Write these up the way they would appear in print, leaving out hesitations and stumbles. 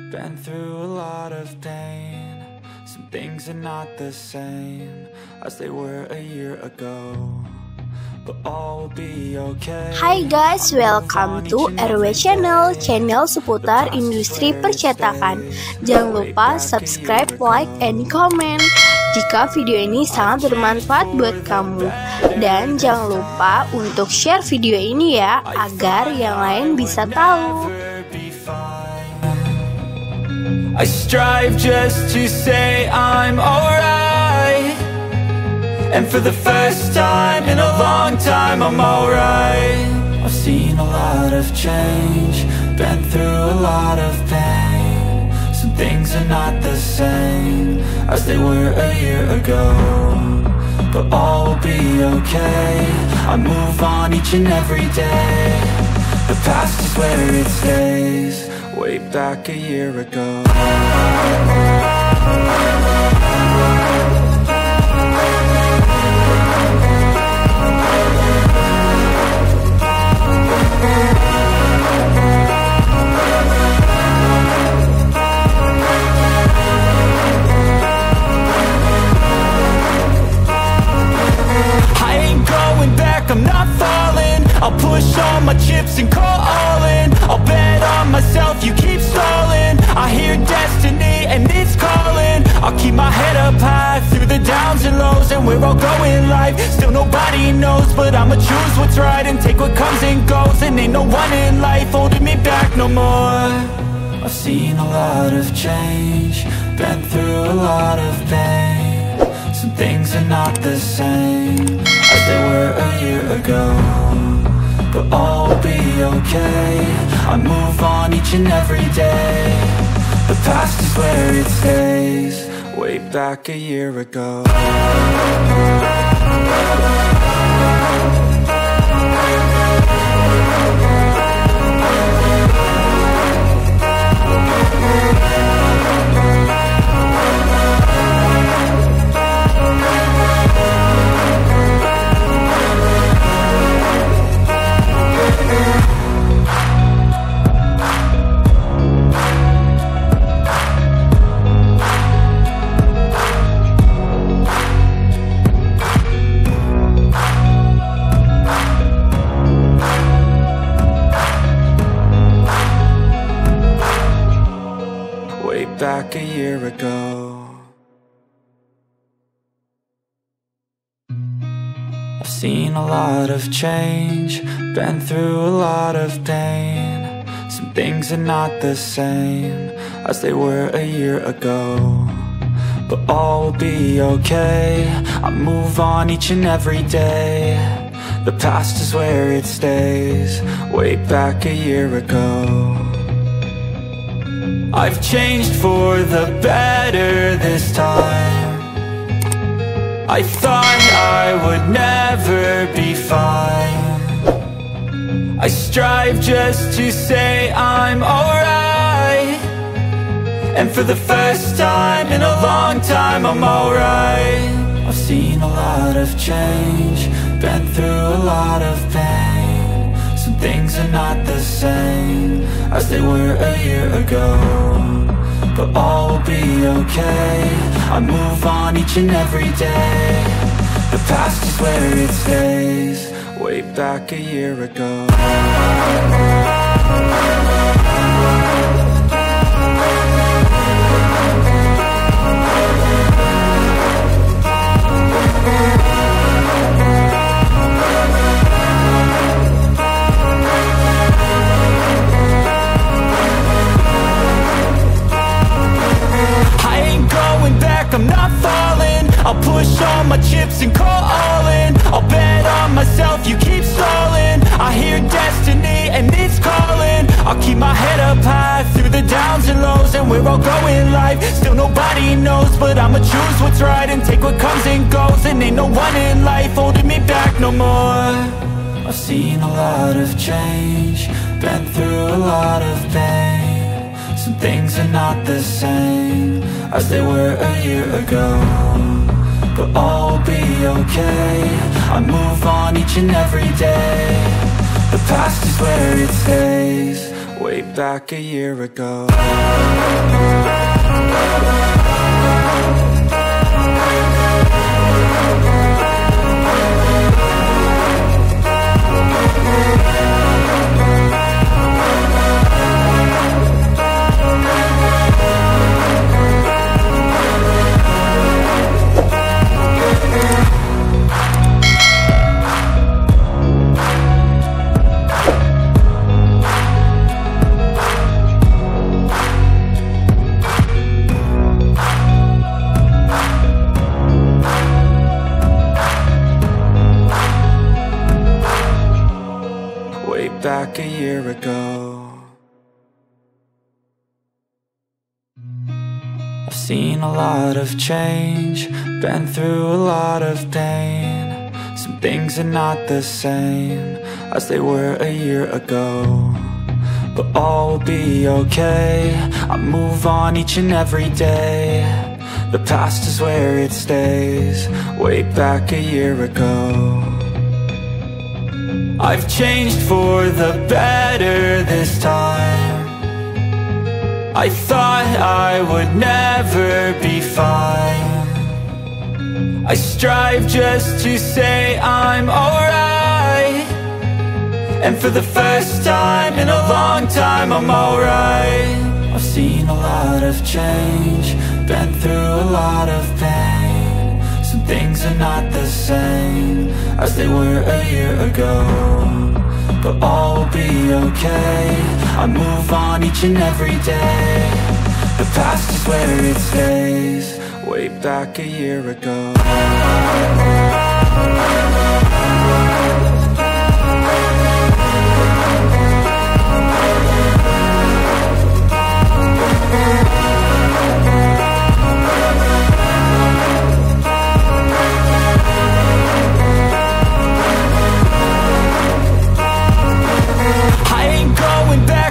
Been through a lot of pain. Some things are not the same as they were a year ago, but all will be okay. Hai guys, welcome to RW channel seputar industri percetakan. Jangan lupa subscribe, like, and comment jika video ini sangat bermanfaat buat kamu. Dan jangan lupa untuk share video ini ya, agar yang lain bisa tahu. I strive just to say I'm alright, and for the first time in a long time I'm alright. I've seen a lot of change, been through a lot of pain. Some things are not the same as they were a year ago, but all will be okay. I move on each and every day. The past is where it stays, way back a year ago. I ain't going back, I'm not falling. I'll push all my chips and call all in. I'll bet on myself, you keep stalling. I hear destiny and it's calling. I'll keep my head up high through the downs and lows, and we're all going life. Still nobody knows, but I'ma choose what's right and take what comes and goes. And ain't no one in life holding me back no more. I've seen a lot of change, been through a lot of pain. Some things are not the same as they were a year ago, but all will be okay. I move on each and every day. The past is where it stays, way back a year ago. Back a year ago. I've seen a lot of change, been through a lot of pain. Some things are not the same as they were a year ago, but all will be okay. I move on each and every day. The past is where it stays, way back a year ago. I've changed for the better this time. I thought I would never be fine. I strive just to say I'm alright, and for the first time in a long time I'm alright. I've seen a lot of change, been through a lot of pain. Some things are not the same as they were a year ago, but all will be okay. I move on each and every day. The past is where it stays, way back a year ago. I'm not falling. I'll push all my chips and call all in. I'll bet on myself, you keep stalling. I hear destiny and it's calling. I'll keep my head up high through the downs and lows, and we're all going life. Still nobody knows, but I'ma choose what's right and take what comes and goes. And ain't no one in life holding me back no more. I've seen a lot of change, been through a lot of pain. Some things are not the same as they were a year ago, but all will be okay. I move on each and every day. The past is where it stays, way back a year ago. Back a year ago. I've seen a lot of change, been through a lot of pain. Some things are not the same as they were a year ago, but all will be okay. I move on each and every day. The past is where it stays, way back a year ago. I've changed for the better this time. I thought I would never be fine. I strive just to say I'm alright, and for the first time in a long time I'm alright. I've seen a lot of change, been through a lot of pain. Some things are not the same as they were a year ago, but all will be okay. I move on each and every day. The past is where it stays, way back a year ago.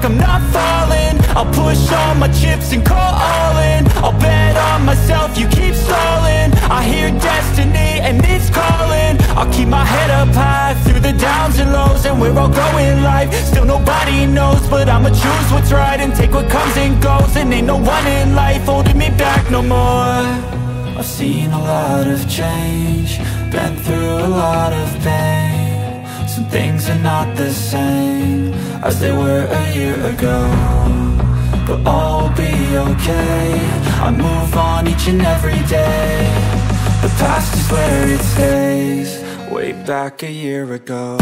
I'm not falling, I'll push all my chips and call all in. I'll bet on myself, you keep stalling. I hear destiny and it's calling. I'll keep my head up high through the downs and lows, and we're all going life. Still nobody knows, but I'ma choose what's right and take what comes and goes. And ain't no one in life holding me back no more. I've seen a lot of change, been through a lot of pain. Some things are not the same as they were a year ago, but all will be okay. I move on each and every day. The past is where it stays, way back a year ago.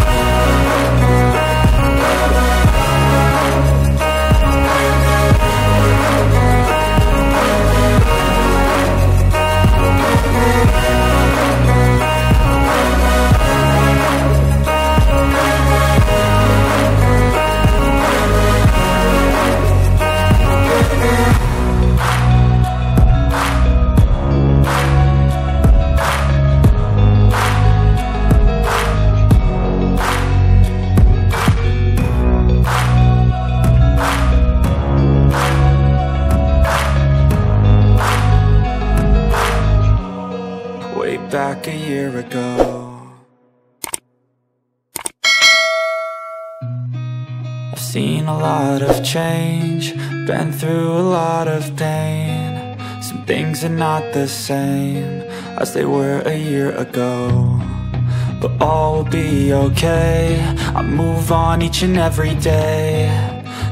Back a year ago. I've seen a lot of change, been through a lot of pain. Some things are not the same as they were a year ago, but all will be okay. I move on each and every day.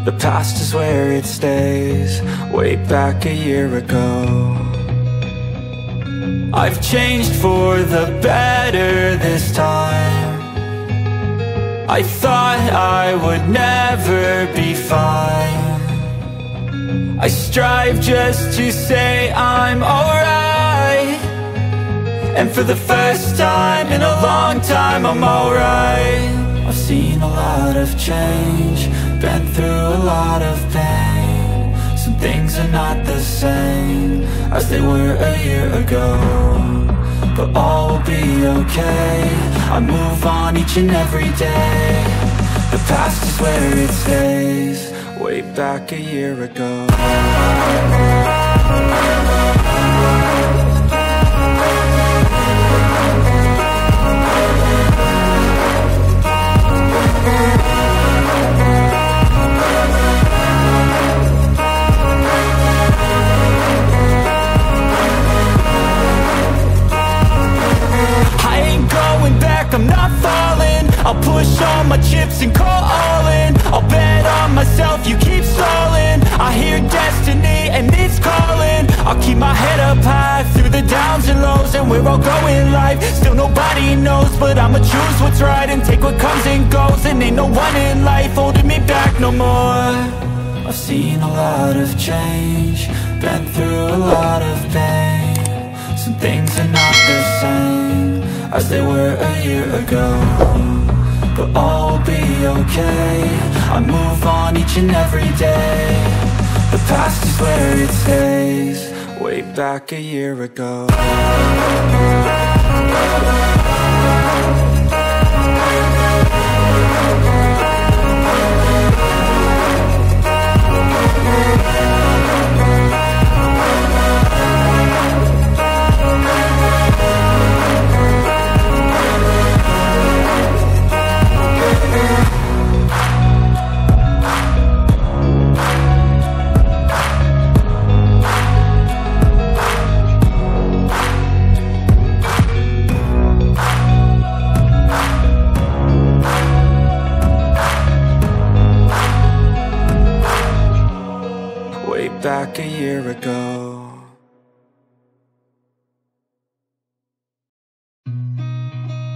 The past is where it stays, way back a year ago. I've changed for the better this time. I thought I would never be fine. I strive just to say I'm alright, and for the first time in a long time I'm alright. I've seen a lot of change, been through a lot of pain. Some things are not the same as they were a year ago, but all will be okay. I move on each and every day. The past is where it stays, way back a year ago. I'll go in life. Still nobody knows, but I'ma choose what's right and take what comes and goes. And ain't no one in life holding me back no more. I've seen a lot of change, been through a lot of pain. Some things are not the same as they were a year ago, but all will be okay. I move on each and every day. The past is where it stays. Way back a year ago. Back a year ago.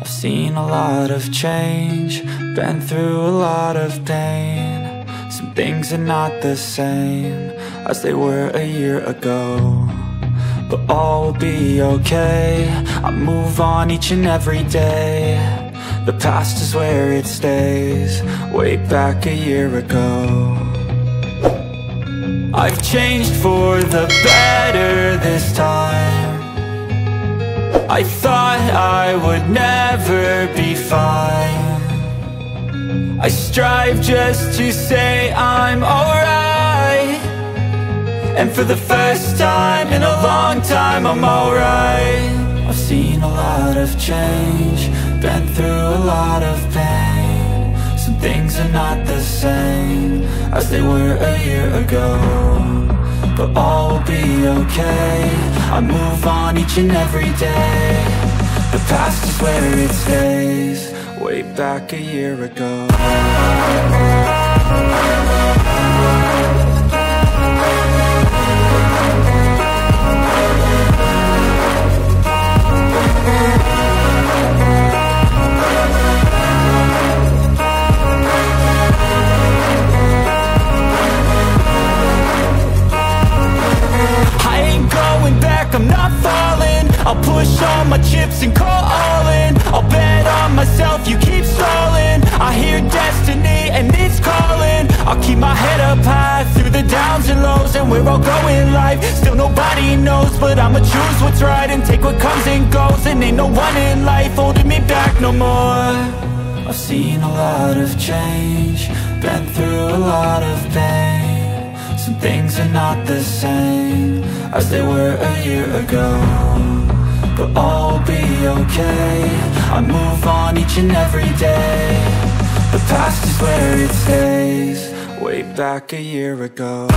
I've seen a lot of change, been through a lot of pain. Some things are not the same as they were a year ago, but all will be okay. I move on each and every day. The past is where it stays. Way back a year ago. I've changed for the better this time. I thought I would never be fine. I strive just to say I'm alright, and for the first time in a long time I'm alright. I've seen a lot of change, been through a lot of pain. Some things are not the same as they were a year ago, but all will be okay. I move on each and every day. The past is where it stays. Way back a year ago. I'm not falling. I'll push all my chips and call all in. I'll bet on myself, you keep stalling. I hear destiny and it's calling. I'll keep my head up high through the downs and lows, and where I'll go in life, still nobody knows. But I'ma choose what's right and take what comes and goes. And ain't no one in life holding me back no more. I've seen a lot of change, been through a lot of pain. Some things are not the same as they were a year ago, but all will be okay. I move on each and every day. The past is where it stays. Way back a year ago.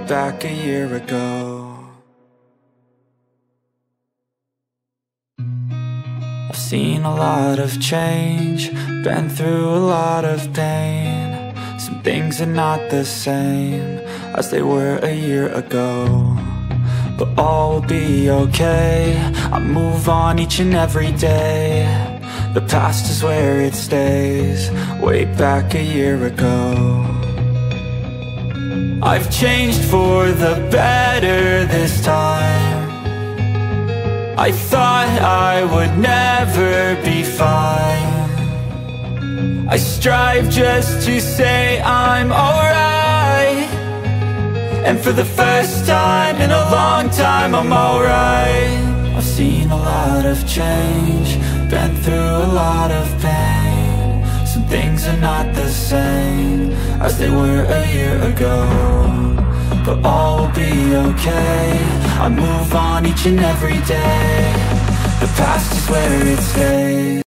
Back a year ago. I've seen a lot of change, been through a lot of pain. Some things are not the same as they were a year ago, but all will be okay. I move on each and every day. The past is where it stays. Way back a year ago. I've changed for the better this time. I thought I would never be fine. I strive just to say I'm alright, and for the first time in a long time I'm alright. I've seen a lot of change, been through a lot of pain. Some things are not the same as they were a year ago, but all will be okay. I move on each and every day. The past is where it stays.